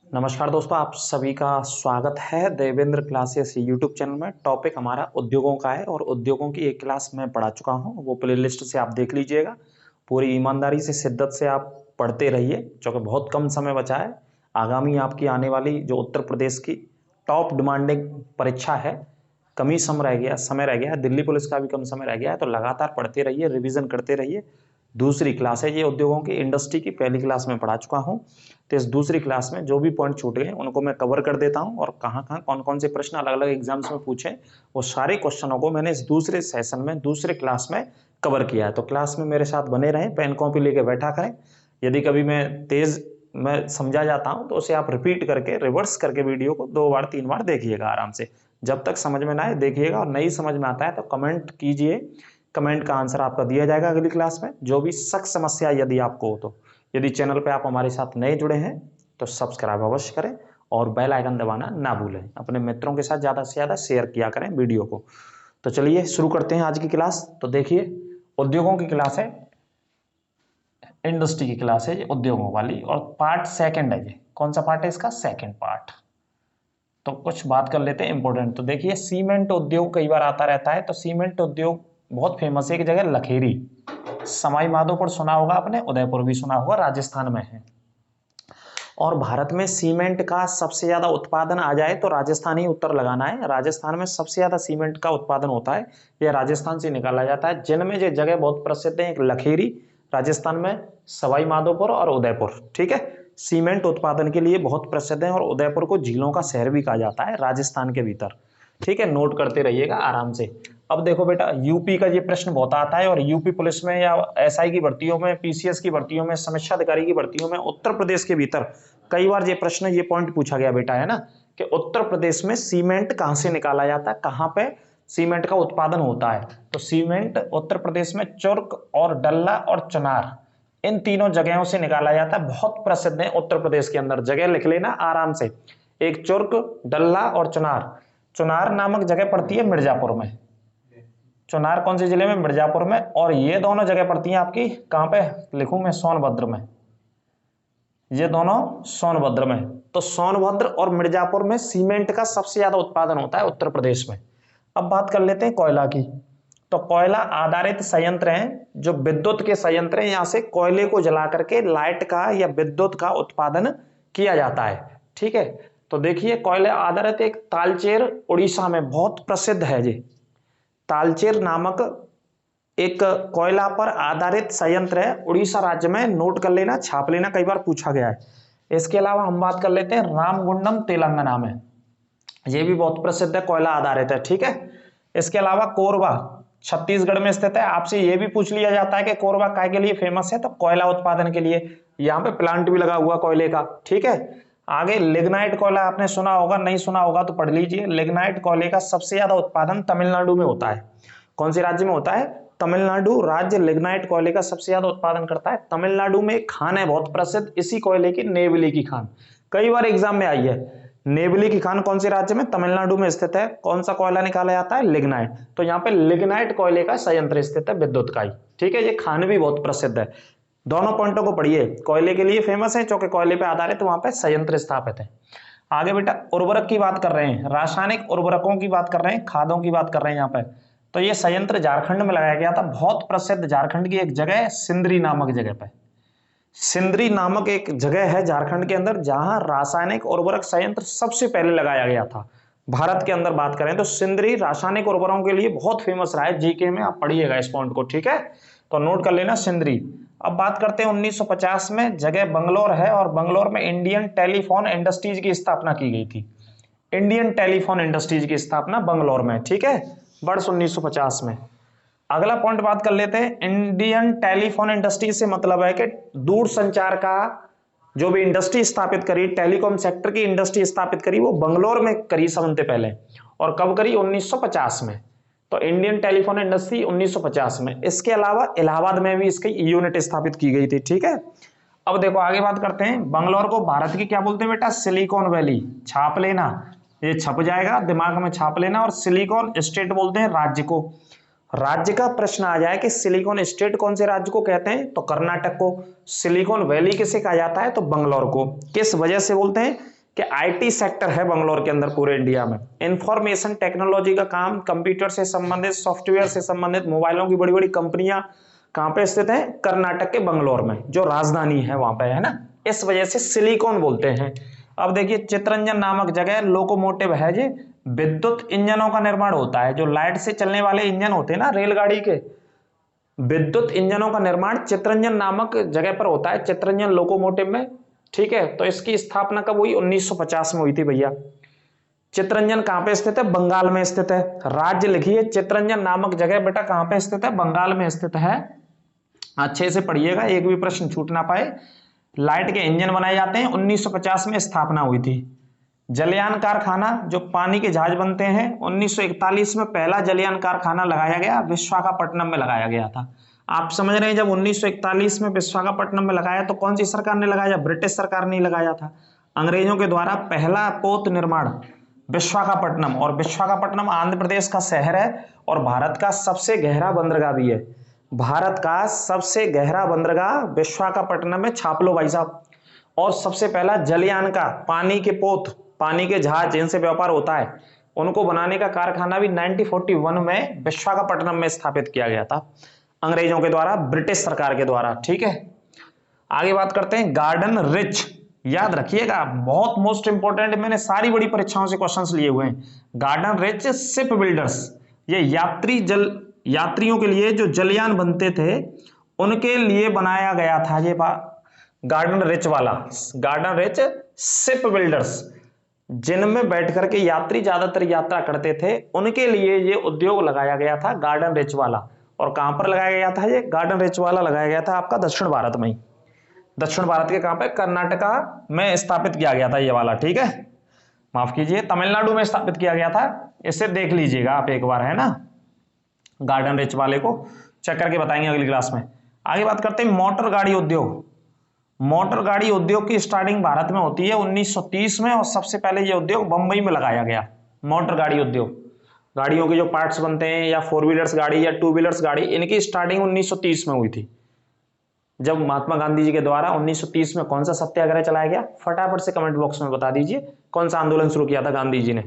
नमस्कार दोस्तों, आप सभी का स्वागत है देवेंद्र क्लासेस यूट्यूब चैनल में। टॉपिक हमारा उद्योगों का है और उद्योगों की एक क्लास मैं पढ़ा चुका हूं, वो प्लेलिस्ट से आप देख लीजिएगा। पूरी ईमानदारी से, शिद्दत से आप पढ़ते रहिए, क्योंकि बहुत कम समय बचा है। आगामी आपकी आने वाली जो उत्तर प्रदेश की टॉप डिमांडिंग परीक्षा है, कम ही समय रह गया है। दिल्ली पुलिस का भी कम समय रह गया है, तो लगातार पढ़ते रहिए, रिविजन करते रहिए। दूसरी क्लास है ये उद्योगों की, इंडस्ट्री की। पहली क्लास में पढ़ा चुका हूँ, तो इस दूसरी क्लास में जो भी पॉइंट छूट गए उनको मैं कवर कर देता हूं, और कहाँ कहाँ कौन कौन से प्रश्न अलग अलग एग्जाम्स में पूछे, वो सारे क्वेश्चनों को मैंने इस दूसरे सेशन में, दूसरे क्लास में कवर किया है। तो क्लास में मेरे साथ बने रहें, पेन कॉपी लेके बैठा करें। यदि कभी मैं समझा जाता हूं तो उसे आप रिपीट करके, रिवर्स करके वीडियो को 2 बार 3 बार देखिएगा आराम से। जब तक समझ में ना आए देखिएगा, और नहीं समझ में आता है तो कमेंट कीजिए। कमेंट का आंसर आपका दिया जाएगा अगली क्लास में। जो भी शक समस्या यदि आपको हो तो, यदि चैनल पे आप हमारे साथ नए जुड़े हैं तो सब्सक्राइब अवश्य करें और बेल आइकन दबाना ना भूलें। अपने मित्रों के साथ ज़्यादा से ज़्यादा शेयर किया करें वीडियो को। तो चलिए शुरू करते हैं आज की क्लास। तो देखिए, उद्योगों की क्लास है, इंडस्ट्री की क्लास है ये, उद्योगों वाली, और पार्ट सेकंड है ये। कौन सा पार्ट है इसका? Second part. तो कुछ बात कर लेते हैं इंपॉर्टेंट। तो देखिए, सीमेंट उद्योग कई बार आता रहता है। तो सीमेंट उद्योग बहुत फेमस है एक जगह, लखेरी। सवाई माधोपुर सुना होगा आपने, उदयपुर भी सुना होगा, राजस्थान में है। और भारत में सीमेंट का सबसे ज्यादा उत्पादन आ जाए तो राजस्थान ही उत्तर लगाना है। राजस्थान में सबसे ज्यादा सीमेंट का उत्पादन होता है, यह राजस्थान से निकाला जाता है। जिनमें ये जगह बहुत प्रसिद्ध है, एक लखेरी राजस्थान में, सवाई माधोपुर और उदयपुर। ठीक है, सीमेंट उत्पादन के लिए बहुत प्रसिद्ध है, और उदयपुर को झीलों का शहर भी कहा जाता है राजस्थान के भीतर। ठीक है, नोट करते रहिएगा आराम से। अब देखो बेटा, यूपी का ये प्रश्न बहुत आता है, और यूपी पुलिस में या एसआई की भर्तियों में, पीसीएस की भर्तियों में, समीक्षा अधिकारी की भर्तियों में, उत्तर प्रदेश के भीतर कई बार ये प्रश्न, ये पॉइंट पूछा गया बेटा, है ना, कि उत्तर प्रदेश में सीमेंट कहां से निकाला जाता है, कहां पे सीमेंट का उत्पादन होता है। तो सीमेंट उत्तर प्रदेश में चुर्क और डल्ला और चुनार, इन तीनों जगहों से निकाला जाता है। बहुत प्रसिद्ध है उत्तर प्रदेश के अंदर, जगह लिख लेना आराम से। एक चुर्क, डल्ला और चुनार। चुनार नामक जगह पड़ती है मिर्जापुर में। चुनार कौन से जिले में? मिर्जापुर में। और ये दोनों जगह पड़ती हैं आपकी कहां पे लिखूं मैं? सोनभद्र में। ये दोनों सोनभद्र में। तो सोनभद्र और मिर्जापुर में सीमेंट का सबसे ज्यादा उत्पादन होता है उत्तर प्रदेश में। अब बात कर लेते हैं कोयला की। तो कोयला आधारित संयंत्र हैं, जो विद्युत के संयंत्र हैं। यहां से कोयले को जला करके लाइट का या विद्युत का उत्पादन किया जाता है। ठीक है, तो देखिए, कोयले आधारित एक तालचेर उड़ीसा में बहुत प्रसिद्ध है जी। तालचेर नामक एक कोयला पर आधारित संयंत्र है उड़ीसा राज्य में। नोट कर लेना, छाप लेना, कई बार पूछा गया है। इसके अलावा हम बात कर लेते हैं रामगुंडम तेलंगाना में। यह भी बहुत प्रसिद्ध है, कोयला आधारित है। ठीक है, इसके अलावा कोरबा छत्तीसगढ़ में स्थित है। आपसे यह भी पूछ लिया जाता है कि कोरबा काय के लिए फेमस है, तो कोयला उत्पादन के लिए। यहाँ पे प्लांट भी लगा हुआ कोयले का। ठीक है, आगे लिग्नाइट कोयला आपने सुना होगा, नहीं सुना होगा तो पढ़ लीजिए। लिग्नाइट कोयले का सबसे ज्यादा उत्पादन तमिलनाडु में होता है। कौन से राज्य में होता है? तमिलनाडु राज्य लिग्नाइट कोयले का सबसे ज्यादा उत्पादन करता है। तमिलनाडु में एक खान है बहुत प्रसिद्ध इसी कोयले की, नेवली की खान। कई बार एग्जाम में आई है। नेवली की खान कौन से राज्य में? तमिलनाडु में स्थित है। कौन सा कोयला निकाला जाता है? लिग्नाइट। तो यहाँ पे लिग्नाइट कोयले का संयंत्र स्थित है, विद्युत का ही। ठीक है, ये खान भी बहुत प्रसिद्ध है। दोनों पॉइंटों को पढ़िए। कोयले के लिए फेमस है, क्योंकि कोयले पे आधारित वहां पे संयंत्र स्थापित है। आगे बेटा, उर्वरक की बात कर रहे हैं, रासायनिक उर्वरकों की बात कर रहे हैं, खादों की बात कर रहे हैं यहाँ पे। तो ये संयंत्र झारखंड में लगाया गया था। बहुत प्रसिद्ध झारखंड की एक जगह है, सिंदरी नामक जगह पे। सिंदरी नामक एक जगह है झारखंड के अंदर, जहां रासायनिक उर्वरक संयंत्र सबसे पहले लगाया गया था। भारत के अंदर बात करें तो सिंदरी रासायनिक उर्वरकों के लिए बहुत फेमस रहा है। जीके में आप पढ़िएगा इस पॉइंट को। ठीक है, तो नोट कर लेना सिंदरी। अब बात करते हैं 1950 में, जगह बंगलोर है, और बंगलोर में इंडियन टेलीफोन इंडस्ट्रीज की स्थापना की गई थी। इंडियन टेलीफोन इंडस्ट्रीज की स्थापना बंगलोर में। ठीक है, वर्ष 1950 में। अगला पॉइंट बात कर लेते हैं, इंडियन टेलीफोन इंडस्ट्री से मतलब है कि दूर संचार का जो भी इंडस्ट्री स्थापित करी, टेलीकॉम सेक्टर की इंडस्ट्री स्थापित करी, वो बंगलोर में करी सबसे पहले। और कब करी? 1950 में। तो इंडियन टेलीफोन इंडस्ट्री 1950 में। इसके अलावा इलाहाबाद में भी इसकी यूनिट स्थापित की गई थी। ठीक है, अब देखो आगे बात करते हैं। बंगलोर को भारत की क्या बोलते हैं बेटा? Silicon valley. छाप लेना, ये छप जाएगा, दिमाग में छाप लेना। और सिलिकॉन स्टेट बोलते हैं राज्य को। राज्य का प्रश्न आ जाए कि सिलिकॉन स्टेट कौन से राज्य को कहते हैं, तो कर्नाटक को। सिलिकॉन वैली किसे कहा जाता है? तो बंगलोर को। किस वजह से बोलते हैं? कि आईटी सेक्टर है बंगलोर के अंदर पूरे इंडिया में। इंफॉर्मेशन टेक्नोलॉजी का काम, कंप्यूटर से संबंधित, सॉफ्टवेयर से संबंधित, मोबाइलों की बड़ी बड़ी कंपनियां कहां पे स्थित है? कर्नाटक के बंगलोर में, जो राजधानी है वहां पे, है ना। इस वजह से सिलिकॉन बोलते हैं। अब देखिए चितरंजन नामक जगह लोकोमोटिव है, जी विद्युत इंजनों का निर्माण होता है। जो लाइट से चलने वाले इंजन होते हैं ना रेलगाड़ी के, विद्युत इंजनों का निर्माण चितरंजन नामक जगह पर होता है, चितरंजन लोकोमोटिव में। ठीक है, तो इसकी स्थापना कब हुई? 1950 में हुई थी भैया। चितरंजन कहां पे स्थित है? बंगाल में स्थित है। राज्य लिखिए, चितरंजन नामक जगह बेटा कहां पे स्थित है? बंगाल में स्थित है। अच्छे से पढ़िएगा, एक भी प्रश्न छूट ना पाए। लाइट के इंजन बनाए जाते हैं, 1950 में स्थापना हुई थी। जलयान कारखाना, जो पानी के जहाज बनते हैं, 1941 में पहला जलयान कारखाना लगाया गया, विशाखापट्टनम में लगाया गया था। आप समझ रहे हैं, जब 1941 में विशाखापट्टनम में लगाया तो कौन सी सरकार ने लगाया? ब्रिटिश सरकार ने लगाया था। अंग्रेजों के द्वारा पहला पोत निर्माण विशाखापट्टनम, और विशाखापट्टनम आंध्र प्रदेश का शहर है और भारत का सबसे गहरा बंदरगाह भी है। भारत का सबसे गहरा बंदरगाह विशाखापट्टनम में, छाप लो भाई साहब। और सबसे पहला जलयान का, पानी के पोत, पानी के जहाज जिनसे व्यापार होता है, उनको बनाने का कारखाना भी 1941 में विशाखापट्टनम में स्थापित किया गया था अंग्रेजों के द्वारा, ब्रिटिश सरकार के द्वारा। ठीक है, आगे बात करते हैं गार्डन रिच। याद रखिएगा, बहुत मोस्ट इंपोर्टेंट, मैंने सारी बड़ी परीक्षाओं से क्वेश्चंस लिए हुए हैं। गार्डन रिच शिप बिल्डर्स, ये यात्रियों के लिए जो जलयान बनते थे उनके लिए बनाया गया था ये गार्डन रिच वाला, गार्डन रिच शिप बिल्डर्स, जिनमें बैठ करके यात्री ज्यादातर यात्रा करते थे, उनके लिए ये उद्योग लगाया गया था गार्डन रिच वाला। और कहां पर लगाया गया था? ये गार्डन रिच वाला लगाया गया था आपका दक्षिण भारत में ही। दक्षिण भारत के कहां पे? कर्नाटका में स्थापित किया गया था ये वाला। ठीक है, माफ कीजिए, तमिलनाडु में स्थापित किया गया था। इसे देख लीजिएगा आप एक बार, है ना। गार्डन रिच वाले को चेक करके बताएंगे अगली क्लास में। आगे बात करते हैं मोटर गाड़ी उद्योग। मोटर गाड़ी उद्योग की स्टार्टिंग भारत में होती है 1930 में, और सबसे पहले ये उद्योग बंबई में लगाया गया। मोटर गाड़ी उद्योग, गाड़ियों के जो पार्ट्स बनते हैं, या 4 व्हीलर्स गाड़ी या 2 व्हीलर्स गाड़ी, इनकी स्टार्टिंग 1930 में हुई थी, जब महात्मा गांधी जी के द्वारा 1930 में कौन सा सत्याग्रह चलाया गया? फटाफट से कमेंट बॉक्स में बता दीजिए कौन सा आंदोलन शुरू किया था गांधी जी ने।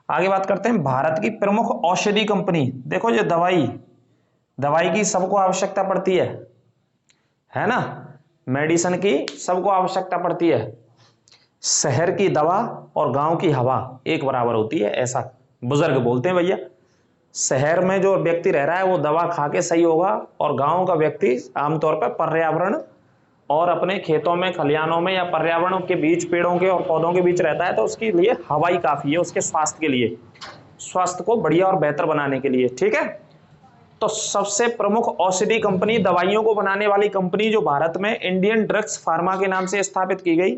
आगे बात करते हैं भारत की प्रमुख औषधि कंपनी। देखो, जो दवाई की सबको आवश्यकता पड़ती है ना, मेडिसिन की सबको आवश्यकता पड़ती है। शहर की दवा और गांव की हवा एक बराबर होती है, ऐसा बुजुर्ग बोलते हैं भैया। शहर में जो व्यक्ति रह रहा है वो दवा खा के सही होगा, और गांव का व्यक्ति आमतौर पर पर्यावरण और अपने खेतों में, खलिहानों में, या पर्यावरण के बीच, पेड़ों के और पौधों के बीच रहता है, तो उसके लिए हवा ही काफी है उसके स्वास्थ्य के लिए, स्वास्थ्य को बढ़िया और बेहतर बनाने के लिए। ठीक है, तो सबसे प्रमुख औषधि कंपनी, दवाइयों को बनाने वाली कंपनी जो भारत में, इंडियन ड्रग्स फार्मा के नाम से स्थापित की गई।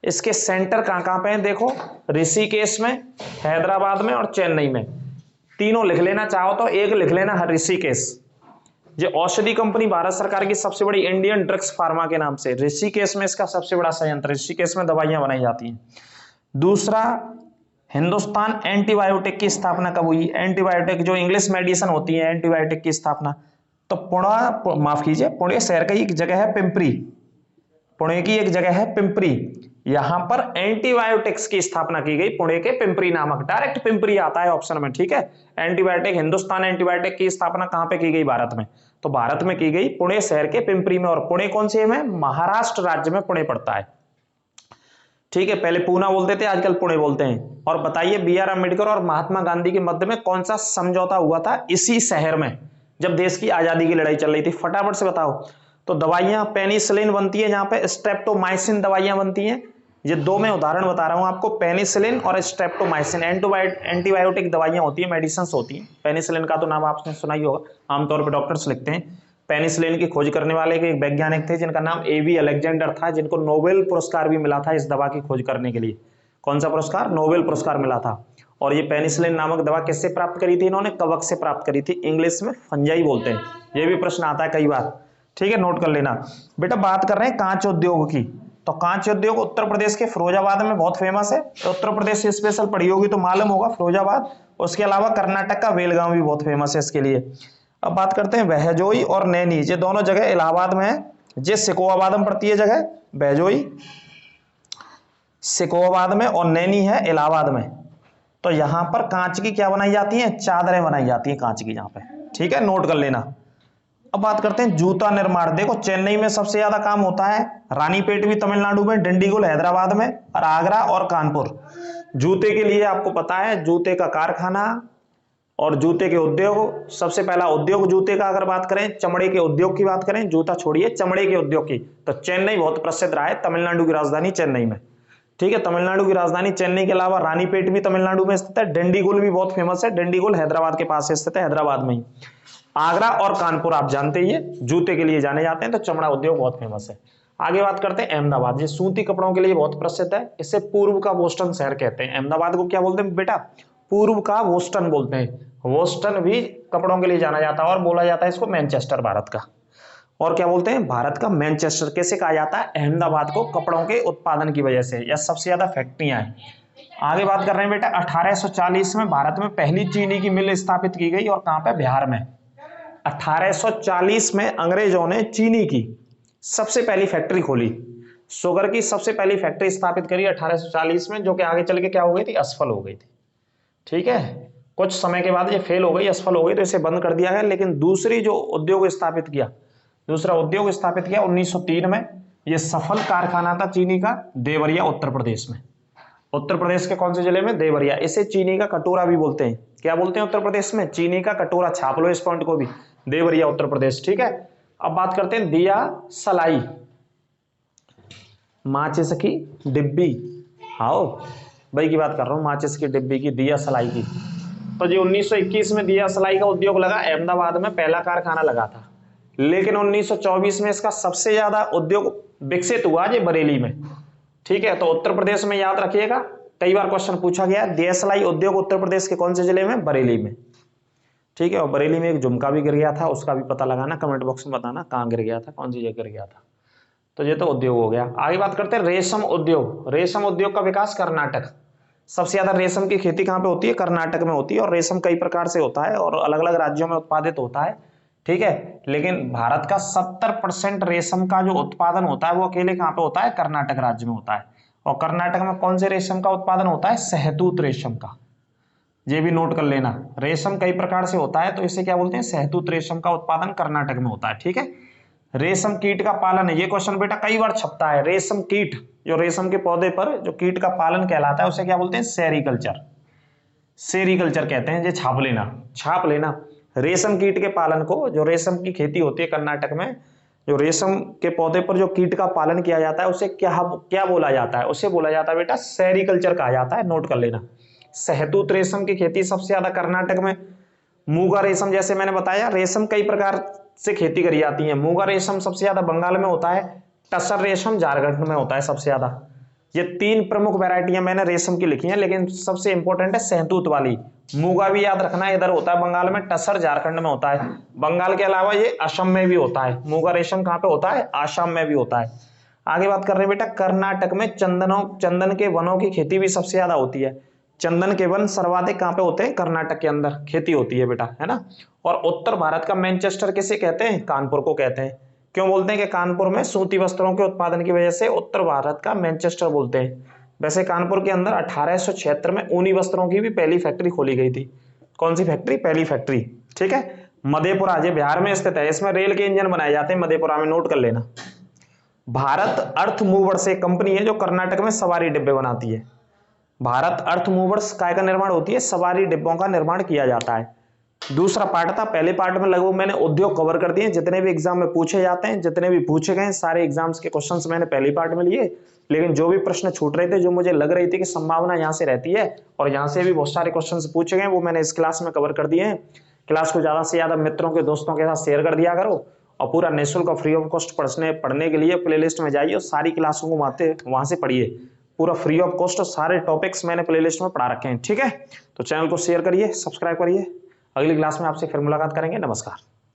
इसके सेंटर कहां कहां पे हैं? देखो, ऋषिकेश में, हैदराबाद में और चेन्नई में। तीनों लिख लेना चाहो तो एक लिख लेना ऋषिकेश। ये औषधि कंपनी भारत सरकार की सबसे बड़ी, इंडियन ड्रग्स फार्मा के नाम से, ऋषिकेश में इसका सबसे बड़ा संयंत्र, ऋषिकेश में दवाइयां बनाई जाती हैं। दूसरा, हिंदुस्तान एंटीबायोटिक की स्थापना कब हुई? एंटीबायोटिक जो इंग्लिश मेडिसिन होती है, एंटीबायोटिक की स्थापना तो पुणे शहर का एक जगह है पिंपरी, पुणे की एक जगह है पिंपरी, यहां पर एंटीबायोटिक्स की स्थापना की गई, पुणे के पिंपरी नामक, डायरेक्ट पिंपरी आता है ऑप्शन में। ठीक है, एंटीबायोटिक, हिंदुस्तान एंटीबायोटिक की स्थापना कहां पे की गई? भारत में। तो भारत में की गई पुणे शहर के पिंपरी में। और पुणे कौन से में? महाराष्ट्र राज्य में पुणे पड़ता है। ठीक है, पहले पूना बोलते थे, आजकल पुणे बोलते हैं। और बताइए, बी.आर. अम्बेडकर और महात्मा गांधी के मध्य में कौन सा समझौता हुआ था इसी शहर में, जब देश की आजादी की लड़ाई चल रही थी? फटाफट से बताओ। तो दवाइयां पेनिसिलिन बनती है, जहां पे स्ट्रेप्टोमाइसिन दवाइयां बनती हैं। ये दो मैं उदाहरण बता रहा हूं आपको, पेनिसिलिन और स्ट्रेप्टोमाइसिन। एंटीबायोटिक दवाइयां होती है, मेडिसिन होती हैं। पेनिसिलिन का तो नाम आपने सुना ही होगा, आमतौर पर डॉक्टर्स लिखते हैं। पेनिसिलिन की खोज करने वाले एक वैज्ञानिक थे जिनका नाम A.V. अलेक्जेंडर था, जिनको नोबेल पुरस्कार भी मिला था इस दवा की खोज करने के लिए। कौन सा पुरस्कार? नोबेल पुरस्कार मिला था। और ये पेनिसिलिन नामक दवा किससे प्राप्त करी थी इन्होंने? कवक से प्राप्त करी थी, इंग्लिश में फंजाई बोलते हैं। ये भी प्रश्न आता है कई बार, ठीक है, नोट कर लेना। बेटा बात कर रहे हैं कांच उद्योग की, तो कांच उद्योग उत्तर प्रदेश के फिरोजाबाद में बहुत फेमस है। उत्तर प्रदेश से स्पेशल पढ़ी होगी तो मालूम होगा, फिरोजाबाद। उसके अलावा कर्नाटक का बेलगांव भी बहुत फेमस है इसके लिए। अब बात करते हैं बहजोई और नैनी, ये दोनों जगह इलाहाबाद में है। ये सिकोआबाद में पड़ती है जगह बहजोई, सिकोहाबाद में, और नैनी है इलाहाबाद में। तो यहां पर कांच की क्या बनाई जाती है, चादरें बनाई जाती हैं कांच की यहां पे, ठीक है, नोट कर लेना। अब बात करते हैं जूता निर्माण। देखो चेन्नई में सबसे ज्यादा काम होता है, रानीपेट भी तमिलनाडु में, डिंडीगुल हैदराबाद में, और आगरा और कानपुर। जूते के लिए आपको पता है जूते का कारखाना और जूते के उद्योग। सबसे पहला उद्योग जूते का अगर बात करें, चमड़े के उद्योग की बात करें, जूता छोड़िए चमड़े के उद्योग की, तो चेन्नई बहुत प्रसिद्ध रहा है, तमिलनाडु की राजधानी चेन्नई में, ठीक है। तमिलनाडु की राजधानी चेन्नई के अलावा रानीपेट भी तमिलनाडु में स्थित है, डिंडीगुल भी बहुत फेमस है, डिंडीगुल हैदराबाद के पास स्थित है, हैदराबाद में ही। आगरा और कानपुर आप जानते ही है जूते के लिए जाने जाते हैं, तो चमड़ा उद्योग बहुत फेमस है। आगे बात करते हैं अहमदाबाद, ये सूती कपड़ों के लिए बहुत प्रसिद्ध है, इसे पूर्व का बोस्टन शहर कहते हैं। अहमदाबाद को क्या बोलते हैं बेटा, पूर्व का बोस्टन बोलते हैं। बोस्टन भी कपड़ों के लिए जाना जाता है और बोला जाता है इसको मैनचेस्टर भारत का। और क्या बोलते हैं, भारत का मैनचेस्टर कैसे कहा जाता है, अहमदाबाद को कपड़ों के उत्पादन की वजह से, या सबसे ज्यादा फैक्ट्रियां हैं। आगे बात कर रहे हैं बेटा, 1840 में भारत में पहली चीनी की मिल स्थापित की गई, और कहां पे, बिहार में। 1840 में अंग्रेजों ने चीनी की सबसे पहली फैक्ट्री खोली, शुगर की सबसे पहली फैक्ट्री स्थापित करी 1840 में, जो कि आगे चल के क्या हो गई थी, असफल हो गई थी, ठीक है। कुछ समय के बाद ये फेल हो गई, असफल हो गई, तो इसे बंद कर दिया गया। लेकिन दूसरा उद्योग स्थापित किया 1903 में, ये सफल कारखाना था चीनी का, देवरिया उत्तर प्रदेश में। उत्तर प्रदेश के कौन से जिले में, देवरिया। इसे चीनी का कटोरा भी बोलते हैं, क्या बोलते हैं उत्तर प्रदेश में, चीनी का कटोरा, छाप लो इस पॉइंट को भी, देवरिया उत्तर प्रदेश, ठीक है। अब बात करते हैं दिया सलाई, माचिस की डिब्बी, आओ भाई की बात कर रहा हूं, माचिस की डिब्बी की, दिया सलाई की। तो जी 1921 में दिया सलाई का उद्योग लगा, अहमदाबाद में पहला कारखाना लगा था। लेकिन 1924 में इसका सबसे ज्यादा उद्योग विकसित हुआ जी बरेली में, ठीक है। तो उत्तर प्रदेश में याद रखिएगा, कई बार क्वेश्चन पूछा गया, दिया सलाई उद्योग उत्तर प्रदेश के कौन से जिले में, बरेली में, ठीक है। और बरेली में एक झुमका भी गिर गया था, उसका भी पता लगाना, कमेंट बॉक्स में बताना कहाँ गिर गया था, कौन सी जगह गिर गया था। तो ये तो उद्योग हो गया। आगे बात करते हैं रेशम उद्योग। रेशम उद्योग का विकास कर्नाटक, सबसे ज्यादा रेशम की खेती कहाँ पे होती है, कर्नाटक में होती है। और रेशम कई प्रकार से होता है और अलग अलग राज्यों में उत्पादित होता है, ठीक है। लेकिन भारत का 70% रेशम का जो उत्पादन होता है वो अकेले कहाँ पे होता है, कर्नाटक राज्य में होता है। और कर्नाटक में कौन से रेशम का उत्पादन होता है, शहतूत रेशम का, ये भी नोट कर लेना। रेशम कई प्रकार से होता है, तो इसे क्या बोलते हैं, शहतूत रेशम का उत्पादन कर्नाटक में होता है, ठीक है। रेशम कीट का पालन है, ये क्वेश्चन बेटा कई बार छपता है। रेशम कीट, जो रेशम के पौधे पर जो कीट का पालन कहलाता है, उसे क्या बोलते हैं, सेरीकल्चर, सेरीकल्चर कहते हैं। ये छाप लेना, छाप लेना। रेशम कीट के पालन को, जो रेशम की खेती होती है कर्नाटक में, जो रेशम के पौधे पर जो कीट का पालन किया जाता है, उसे क्या बोला जाता है, उसे बोला जाता है बेटा सेरीकल्चर कहा जाता है, नोट कर लेना। शहतूत रेशम की खेती सबसे ज्यादा कर्नाटक में। मूंगा रेशम, जैसे मैंने बताया, रेशम कई प्रकार से खेती करी जाती है। मूंगा रेशम सबसे ज्यादा बंगाल में होता है, टसर रेशम झारखंड में होता है सबसे ज्यादा। ये तीन प्रमुख वैरायटियां मैंने रेशम की लिखी हैं, लेकिन सबसे इंपॉर्टेंट है शहतूत वाली। मूंगा भी याद रखना, इधर होता है बंगाल में, टसर झारखंड में होता है। बंगाल के अलावा ये असम में भी होता है। मूंगा रेशम कहाँ पे होता है, आसाम में भी होता है। आगे बात कर रहे हैं बेटा, कर्नाटक में चंदन के वनों की खेती भी सबसे ज्यादा होती है। चंदन के वन सर्वाधिक कहां पे होते हैं, कर्नाटक के अंदर खेती होती है बेटा, है ना। और उत्तर भारत का मैनचेस्टर किसे कहते हैं, कानपुर को कहते हैं। क्यों बोलते हैं कि कानपुर में सूती वस्त्रों के उत्पादन की वजह से उत्तर भारत का मैनचेस्टर बोलते हैं। वैसे कानपुर के अंदर 1876 में ऊनी वस्त्रों की भी पहली फैक्ट्री खोली गई थी। कौन सी फैक्ट्री, पहली फैक्ट्री, ठीक है। मधेपुरा जो बिहार में स्थित है, इसमें रेल के इंजन बनाए जाते हैं मधेपुरा में, नोट कर लेना। भारत अर्थ मूवर्स एक कंपनी है जो कर्नाटक में सवारी डिब्बे बनाती है। भारत अर्थ मूवर्स काय का निर्माण होती है, सवारी डिब्बों का निर्माण किया जाता है। दूसरा पार्ट था, पहले पार्ट में लगभग मैंने उद्योग कवर कर दिए, जितने भी एग्जाम में पूछे जाते हैं, जितने भी पूछे गए सारे एग्जाम्स के क्वेश्चंस मैंने पहले पार्ट में लिए। लेकिन जो भी प्रश्न छूट रहे थे, जो मुझे लग रही थी कि संभावना यहाँ से रहती है और यहाँ से भी बहुत सारे क्वेश्चन पूछे गए, वो मैंने इस क्लास में कवर कर दिए हैं। क्लास को ज्यादा से ज्यादा मित्रों के दोस्तों के साथ शेयर कर दिया करो, और पूरा निःशुल्क और फ्री ऑफ कॉस्ट पढ़ने के लिए प्लेलिस्ट में जाइए और सारी क्लासों को वहां से पढ़िए, पूरा फ्री ऑफ कॉस्ट। सारे टॉपिक्स मैंने प्लेलिस्ट में पढ़ा रखे हैं, ठीक है। तो चैनल को शेयर करिए, सब्सक्राइब करिए। अगली क्लास में आपसे फिर मुलाकात करेंगे। नमस्कार।